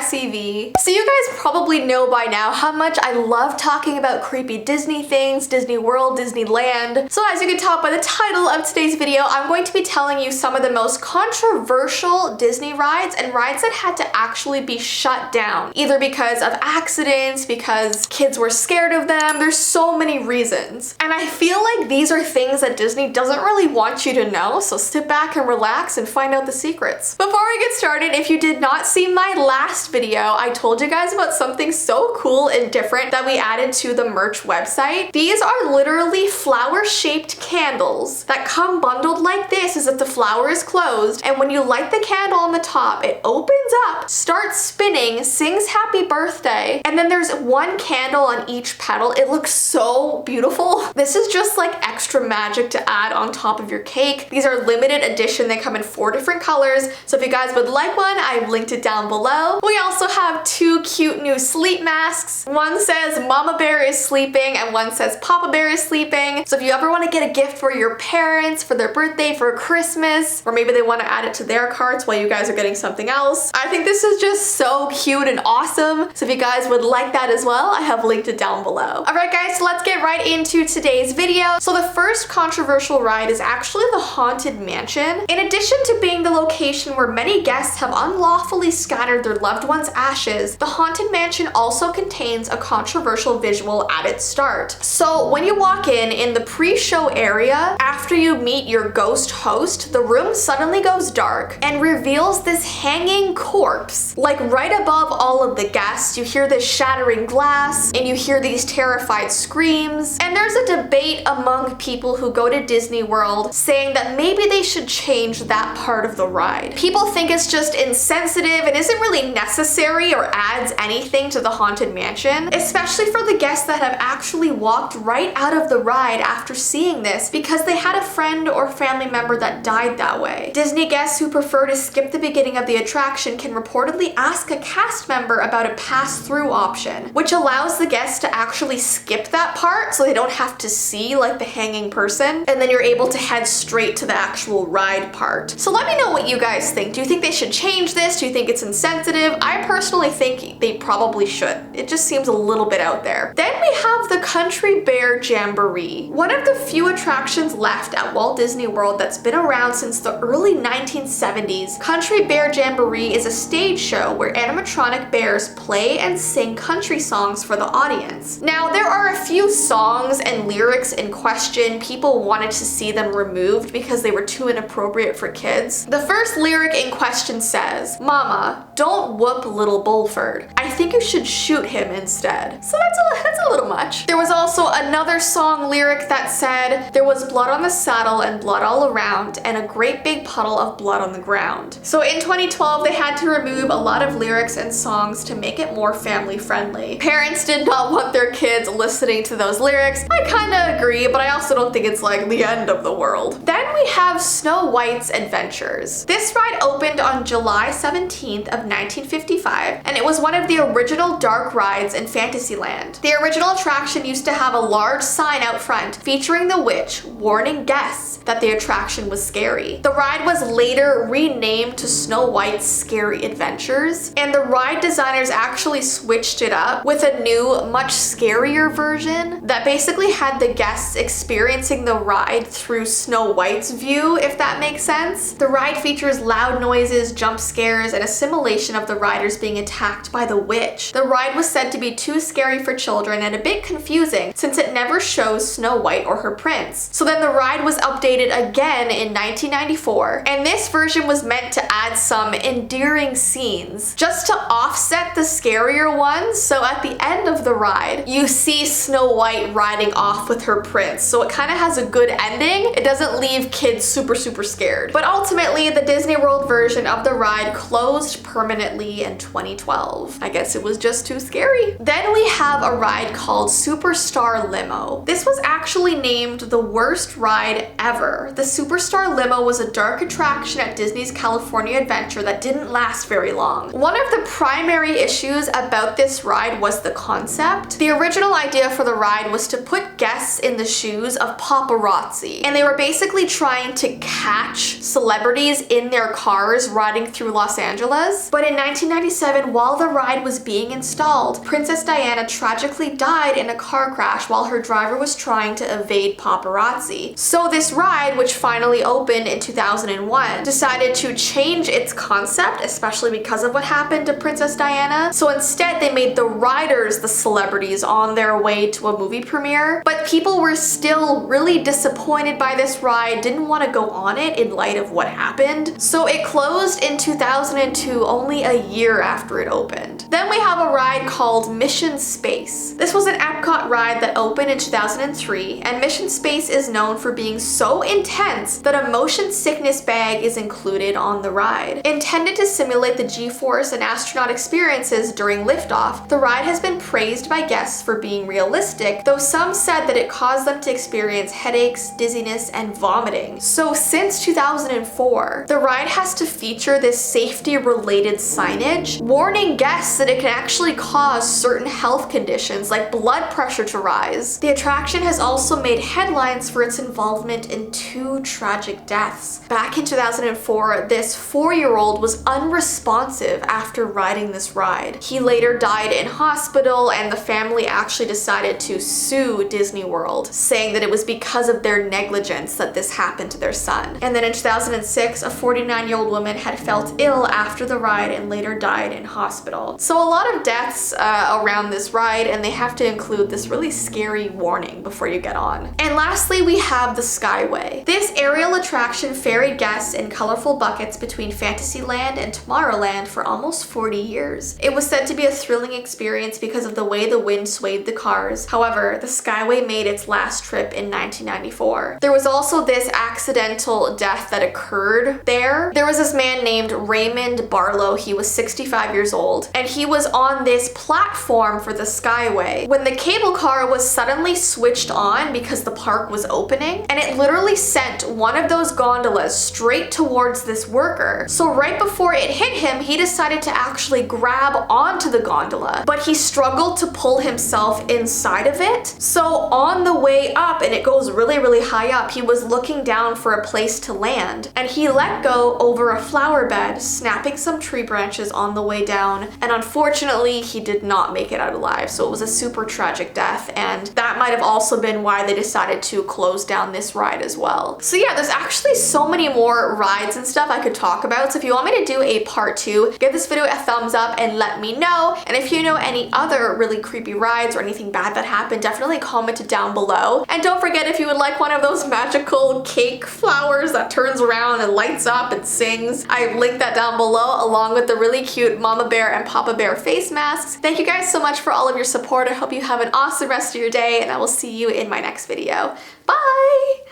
Jessii Vee. So you guys probably know by now how much I love talking about creepy Disney things, Disney World, Disneyland. So as you can tell by the title of today's video, I'm going to be telling you some of the most controversial Disney rides and rides that had to actually be shut down, either because of accidents, because kids were scared of them. There's so many reasons. And I feel like these are things that Disney doesn't really want you to know, so sit back and relax and find out the secrets. Before we get started, if you did not see my last video, I told you guys about something so cool and different that we added to the merch website. These are literally flower-shaped candles that come bundled like this as if the flower is closed, and when you light the candle on the top, it opens up, starts spinning, sings happy birthday, and then there's one candle on each petal. It looks so beautiful. This is just like extra magic to add on top of your cake. These are limited edition. They come in 4 different colors, so if you guys would like one, I've linked it down below. We also have 2 cute new sleep masks. One says Mama Bear is sleeping and one says Papa Bear is sleeping. So if you ever want to get a gift for your parents, for their birthday, for Christmas, or maybe they want to add it to their carts while you guys are getting something else, I think this is just so cute and awesome. So if you guys would like that as well, I have linked it down below. Alright guys, so let's get right into today's video. So the first controversial ride is actually the Haunted Mansion. In addition to being the location where many guests have unlawfully scattered their loved ones' ashes, the Haunted Mansion also contains a controversial visual at its start. So when you walk in the pre-show area, after you meet your ghost host, the room suddenly goes dark and reveals this hanging corpse. Like right above all of the guests, you hear this shattering glass and you hear these terrified screams. And there's a debate among people who go to Disney World saying that maybe they should change that part of the ride. People think it's just insensitive and isn't really necessary or adds anything to the Haunted Mansion, especially for the guests that have actually walked right out of the ride after seeing this because they had a friend or family member that died that way. Disney guests who prefer to skip the beginning of the attraction can reportedly ask a cast member about a pass-through option, which allows the guests to actually skip that part so they don't have to see like the hanging person, and then you're able to head straight to the actual ride part. So let me know what you guys think. Do you think they should change this? Do you think it's insensitive? I personally think they probably should. It just seems a little bit out there. Then we have the Country Bear Jamboree. One of the few attractions left at Walt Disney World that's been around since the early 1970s, Country Bear Jamboree is a stage show where animatronic bears play and sing country songs for the audience. Now, there are a few songs and lyrics in question. People wanted to see them removed because they were too inappropriate for kids. The first lyric in question says, "Mama, don't whoop little Bulford. I think you should shoot him instead." So that's a little much. There was also another song lyric that said, "There was blood on the saddle and blood all around and a great big puddle of blood on the ground." So in 2012, they had to remove a lot of lyrics and songs to make it more family friendly. Parents did not want their kids listening to those lyrics. I kind of agree, but I also don't think it's like the end of the world. Then we have Snow White's Adventures. This ride opened on July 17th of 1955, and it was one of the original dark rides in Fantasyland. The original attraction used to have a large sign out front featuring the witch warning guests that the attraction was scary. The ride was later renamed to Snow White's Scary Adventures, and the ride designers actually switched it up with a new, much scarier version that basically had the guests experiencing the ride through Snow White's view, if that makes sense. The ride features loud noises, jump scares, and a simulation of the riders being attacked by the witch. The ride was said to be too scary for children and a bit confusing since it never shows Snow White or her prince. So then the ride was updated again in 1994, and this version was meant to add some endearing scenes just to offset the scarier ones. So at the end of the ride, you see Snow White riding off with her prince, so it kind of has a good ending. It doesn't leave kids super scared. But ultimately, the Disney World version of the ride closed permanently in 2012. I guess it was just too scary. Then we have a ride called Superstar Limo. This was actually named the worst ride ever. The Superstar Limo was a dark attraction at Disney's California Adventure that didn't last very long. One of the primary issues about this ride was the concept. The original idea for the ride was to put guests in the shoes of paparazzi, and they were basically trying to catch celebrities in their cars riding through Los Angeles. But in 1997, while the ride was being installed, Princess Diana tragically died in a car crash while her driver was trying to evade paparazzi. So this ride, which finally opened in 2001, decided to change its concept, especially because of what happened to Princess Diana. So instead, they made the riders the celebrities on their way to a movie premiere. But people were still really disappointed by this ride, didn't want to go on it in light of what happened. So it closed in 2002, only a year after it opened. Then we have a ride called Mission Space. This was an Epcot ride that opened in 2003, and Mission Space is known for being so intense that a motion sickness bag is included on the ride. Intended to simulate the G-force and astronaut experiences during liftoff, the ride has been praised by guests for being realistic, though some said that it caused them to experience headaches, dizziness, and vomiting. So since 2004, the ride has to feature this safety-related signage warning guests that it can actually cause certain health conditions like blood pressure to rise. The attraction has also made headlines for its involvement in 2 tragic deaths. Back in 2004, this 4-year-old was unresponsive after riding this ride. He later died in hospital, and the family actually decided to sue Disney World, saying that it was because of their negligence that this happened to their son. And then in 2006, a 49-year-old woman had felt ill after the ride and later died in hospital. So a lot of deaths around this ride, and they have to include this really scary warning before you get on. And lastly, we have the Skyway. This aerial attraction ferried guests in colorful buckets between Fantasyland and Tomorrowland for almost 40 years. It was said to be a thrilling experience because of the way the wind swayed the cars. However, the Skyway made its last trip in 1994. There was also this accidental death that occurred there. There was this man named Raymond Barlow. He was 65 years old, and he was on this platform for the Skyway when the cable car was suddenly switched on because the park was opening, and it literally sent one of those gondolas straight towards this worker. So right before it hit him, he decided to actually grab onto the gondola, but he struggled to pull himself inside of it. So on the way up, and it goes really, really high up, he was looking down for a place to land, and he let go over a flower bed, snapping some tree branches on the way down, and unfortunately he did not make it out alive. So it was a super tragic death, and that might have also been why they decided to close down this ride as well. So yeah, there's actually so many more rides and stuff I could talk about. So if you want me to do a part 2, give this video a thumbs up and let me know. And if you know any other really creepy rides or anything bad that happened, definitely comment it down below. And don't forget, if you would like one of those magical cake flowers that turns around and lights up and sings, I've linked that down below, along with the really cute Mama Bear and Papa Bear face masks. Thank you guys so much for all of your support. I hope you have an awesome rest of your day, and I will see you in my next video. Bye!